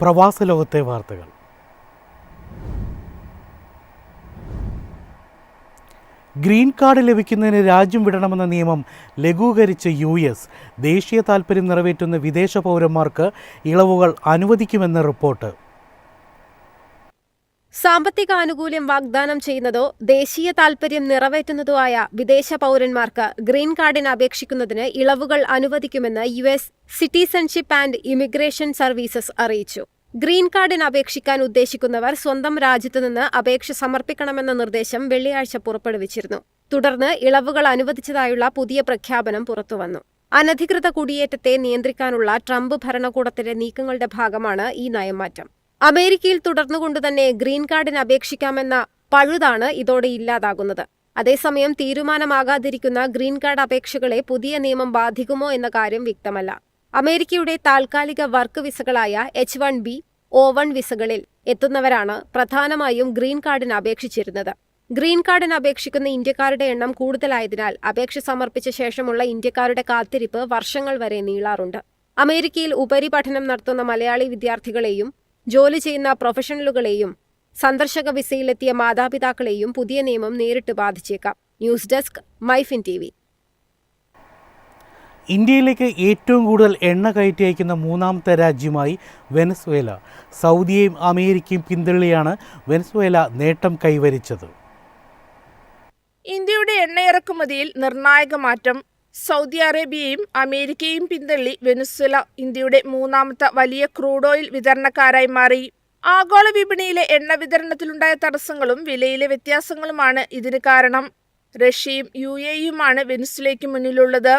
പ്രവാസ ലോകത്തെ വാർത്തകൾ. ഗ്രീൻ കാർഡ് ലഭിക്കുന്നതിന് രാജ്യം വിടണമെന്ന നിയമം ലഘൂകരിച്ച് US. ദേശീയ താൽപ്പര്യം നിറവേറ്റുന്ന വിദേശ പൗരന്മാർക്ക് ഇളവുകൾ അനുവദിക്കുമെന്ന് റിപ്പോർട്ട്. സാമ്പത്തിക ആനുകൂല്യം വാഗ്ദാനം ചെയ്യുന്നതോ ദേശീയ താൽപ്പര്യം നിറവേറ്റുന്നതോ ആയ വിദേശ പൗരന്മാർക്ക് ഗ്രീൻ കാർഡിന് അപേക്ഷിക്കുന്നതിന് ഇളവുകൾ അനുവദിക്കുമെന്ന് US citizenship and immigration services അറിയിച്ചു. ഗ്രീൻ കാർഡിന് അപേക്ഷിക്കാൻ ഉദ്ദേശിക്കുന്നവർ സ്വന്തം രാജ്യത്തുനിന്ന് അപേക്ഷ സമർപ്പിക്കണമെന്ന നിർദ്ദേശം വെള്ളിയാഴ്ച പുറപ്പെടുവിച്ചിരുന്നു. തുടർന്ന് ഇളവുകൾ അനുവദിച്ചതായുള്ള പുതിയ പ്രഖ്യാപനം പുറത്തുവന്നു. അനധികൃത കുടിയേറ്റത്തെ നിയന്ത്രിക്കാനുള്ള ട്രംപ് ഭരണകൂടത്തിന്റെ നീക്കങ്ങളുടെ ഭാഗമാണ് ഈ നയംമാറ്റം. അമേരിക്കയിൽ തുടർന്നുകൊണ്ടുതന്നെ ഗ്രീൻ കാർഡിന് അപേക്ഷിക്കാമെന്ന പഴുതാണ് ഇതോടെ ഇല്ലാതാകുന്നത്. അതേസമയം തീരുമാനമാകാതിരിക്കുന്ന ഗ്രീൻ കാർഡ് അപേക്ഷകളെ പുതിയ നിയമം ബാധിക്കുമോ എന്ന കാര്യം വ്യക്തമല്ല. അമേരിക്കയുടെ താൽക്കാലിക വർക്ക് വിസകളായ H-1B, O-1 വിസകളിൽ എത്തുന്നവരാണ് പ്രധാനമായും ഗ്രീൻ കാർഡിന് അപേക്ഷിച്ചിരുന്നത്. ഗ്രീൻ കാർഡിന് അപേക്ഷിക്കുന്ന ഇന്ത്യക്കാരുടെ എണ്ണം കൂടുതലായതിനാൽ അപേക്ഷ സമർപ്പിച്ച ശേഷമുള്ള ഇന്ത്യക്കാരുടെ കാത്തിരിപ്പ് വർഷങ്ങൾ വരെ നീളാറുണ്ട്. അമേരിക്കയിൽ ഉപരിപഠനം നടത്തുന്ന മലയാളി വിദ്യാർത്ഥികളെയും ജോലി ചെയ്യുന്ന പ്രൊഫഷണലുകളെയും സന്ദർശക വിസയിലെത്തിയ മാതാപിതാക്കളെയും പുതിയ നിയമം നേരിട്ട് ബാധിച്ചേക്കാം. News desk, MyFin TV. ഇന്ത്യയിലേക്ക് ഏറ്റവും കൂടുതൽ എണ്ണ കയറ്റി അയക്കുന്ന മൂന്നാമത്തെ രാജ്യമായി വെനസ്വേല. സൗദിയെയും അമേരിക്കയും പിന്തള്ളിയാണ് വെനസ്വേല നേട്ടം കൈവരിച്ചത്. ഇന്ത്യയുടെ എണ്ണ ഇറക്കുമതിയിൽ നിർണായക മാറ്റം. സൗദി അറേബ്യയും അമേരിക്കയും പിന്തള്ളി വെനസ്വേല ഇന്ത്യയുടെ മൂന്നാമത്തെ വലിയ ക്രൂഡ് ഓയിൽ വിതരണക്കാരായി മാറി. ആഗോള വിപണിയിലെ എണ്ണ വിതരണത്തിലുണ്ടായ തടസ്സങ്ങളും വിലയിലെ വ്യത്യാസങ്ങളുമാണ് ഇതിന് കാരണം. റഷ്യയും UAE-യുമാണ് വെനസ്വേലയ്ക്ക് മുന്നിലുള്ളത്.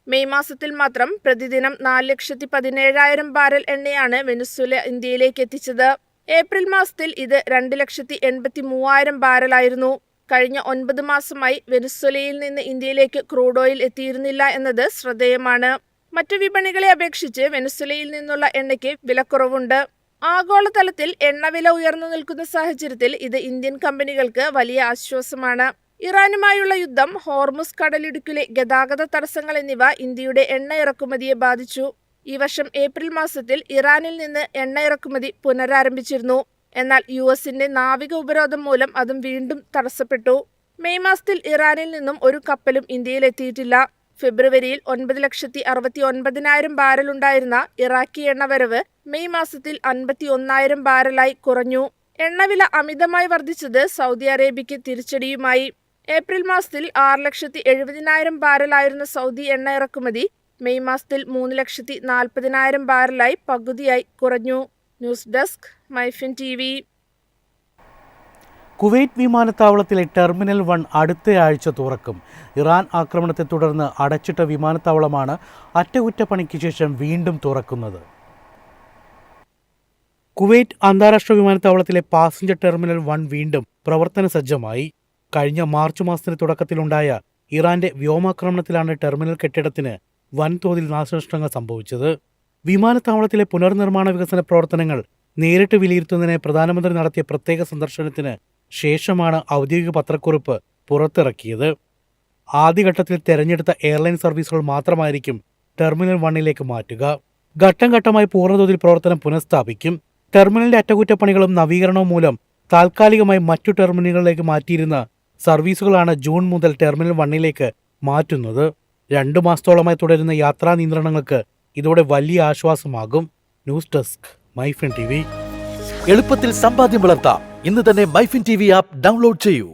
മെയ് മാസത്തിൽ മാത്രം പ്രതിദിനം 4,17,000 ബാരൽ എണ്ണയാണ് വെനസ്വേല ഇന്ത്യയിലേക്ക് എത്തിച്ചത്. ഏപ്രിൽ മാസത്തിൽ ഇത് 2,83,000 ബാരലായിരുന്നു. കഴിഞ്ഞ 9 മാസമായി വെനസ്വേലയിൽ നിന്ന് ഇന്ത്യയിലേക്ക് ക്രൂഡ് ഓയിൽ എത്തിയിരുന്നില്ല എന്നത് ശ്രദ്ധേയമാണ്. മറ്റു വിപണികളെ അപേക്ഷിച്ച് വെനസ്വേലയിൽ നിന്നുള്ള എണ്ണയ്ക്ക് വിലക്കുറവുണ്ട്. ആഗോളതലത്തിൽ എണ്ണവില ഉയർന്നു നിൽക്കുന്ന സാഹചര്യത്തിൽ ഇത് ഇന്ത്യൻ കമ്പനികൾക്ക് വലിയ ആശ്വാസമാണ്. ഇറാനുമായുള്ള യുദ്ധം, ഹോർമുസ് കടലിടുക്കിലെ ഗതാഗത തടസ്സങ്ങൾ എന്നിവ ഇന്ത്യയുടെ എണ്ണ ഇറക്കുമതിയെ ബാധിച്ചു. ഈ വർഷം ഏപ്രിൽ മാസത്തിൽ ഇറാനിൽ നിന്ന് എണ്ണ ഇറക്കുമതി പുനരാരംഭിച്ചിരുന്നു. എന്നാൽ US-ന്റെ നാവിക ഉപരോധം മൂലം അതും വീണ്ടും തടസ്സപ്പെട്ടു. മെയ് മാസത്തിൽ ഇറാനിൽ നിന്നും ഒരു കപ്പലും ഇന്ത്യയിൽ എത്തിയിട്ടില്ല. ഫെബ്രുവരിയിൽ 9,69,000 ബാരലുണ്ടായിരുന്ന ഇറാഖി എണ്ണവരവ് മെയ് മാസത്തിൽ 51,000 ബാരലായി കുറഞ്ഞു. എണ്ണവില അമിതമായി വർദ്ധിച്ചത് സൗദി അറേബ്യയ്ക്ക് തിരിച്ചടിയുമായി. ഏപ്രിൽ മാസത്തിൽ 6,70,000 ബാരലായിരുന്ന സൗദി എണ്ണ ഇറക്കുമതി മെയ് മാസത്തിൽ 3,40,000 ബാരലായി പകുതിയായി കുറഞ്ഞു. News desk, MyFin TV. Kuwait വിമാനത്താവളത്തിലെ ടെർമിനൽ 1 അടുത്തയാഴ്ച തുറക്കും. ഇറാൻ ആക്രമണത്തെ തുടർന്ന് അടച്ചിട്ട വിമാനത്താവളമാണ് അറ്റകുറ്റപ്പണിക്ക് ശേഷം വീണ്ടും തുറക്കുന്നത്. കുവൈറ്റ് അന്താരാഷ്ട്ര വിമാനത്താവളത്തിലെ പാസഞ്ചർ ടെർമിനൽ 1 വീണ്ടും പ്രവർത്തന സജ്ജമായി. കഴിഞ്ഞ മാർച്ച് മാസത്തിന് തുടക്കത്തിലുണ്ടായ ഇറാന്റെ വ്യോമാക്രമണത്തിലാണ് ടെർമിനൽ കെട്ടിടത്തിന് വൻതോതിൽ നാശനഷ്ടങ്ങൾ സംഭവിച്ചത്. വിമാനത്താവളത്തിലെ പുനർനിർമ്മാണ വികസന പ്രവർത്തനങ്ങൾ നേരിട്ട് വിലയിരുത്തുന്നതിന് പ്രധാനമന്ത്രി നടത്തിയ പ്രത്യേക സന്ദർശനത്തിന് ശേഷമാണ് ഔദ്യോഗിക പത്രക്കുറിപ്പ് പുറത്തിറക്കിയത്. ആദ്യഘട്ടത്തിൽ തെരഞ്ഞെടുത്ത എയർലൈൻ സർവീസുകൾ മാത്രമായിരിക്കും ടെർമിനൽ 1ലേക്ക് മാറ്റുക. ഘട്ടം ഘട്ടമായി പൂർണ്ണതോതിൽ പ്രവർത്തനം പുനഃസ്ഥാപിക്കും. ടെർമിനലിന്റെ അറ്റകുറ്റപ്പണികളും നവീകരണവും മൂലം താൽക്കാലികമായി മറ്റു ടെർമിനലുകളിലേക്ക് മാറ്റിയിരുന്ന സർവീസുകളാണ് ജൂൺ മുതൽ ടെർമിനൽ 1ലേക്ക് മാറ്റുന്നത്. 2 മാസത്തോളമായി തുടരുന്ന യാത്രാ നിയന്ത്രണങ്ങൾക്ക് ഇതോടെ വലിയ ആശ്വാസമാകും. News desk, MyFin TV. എളുപ്പത്തിൽ സമ്പാദ്യം വളർത്താം. ഇന്ന് തന്നെ മൈഫിൻ TV ആപ്പ് ഡൗൺലോഡ് ചെയ്യൂ.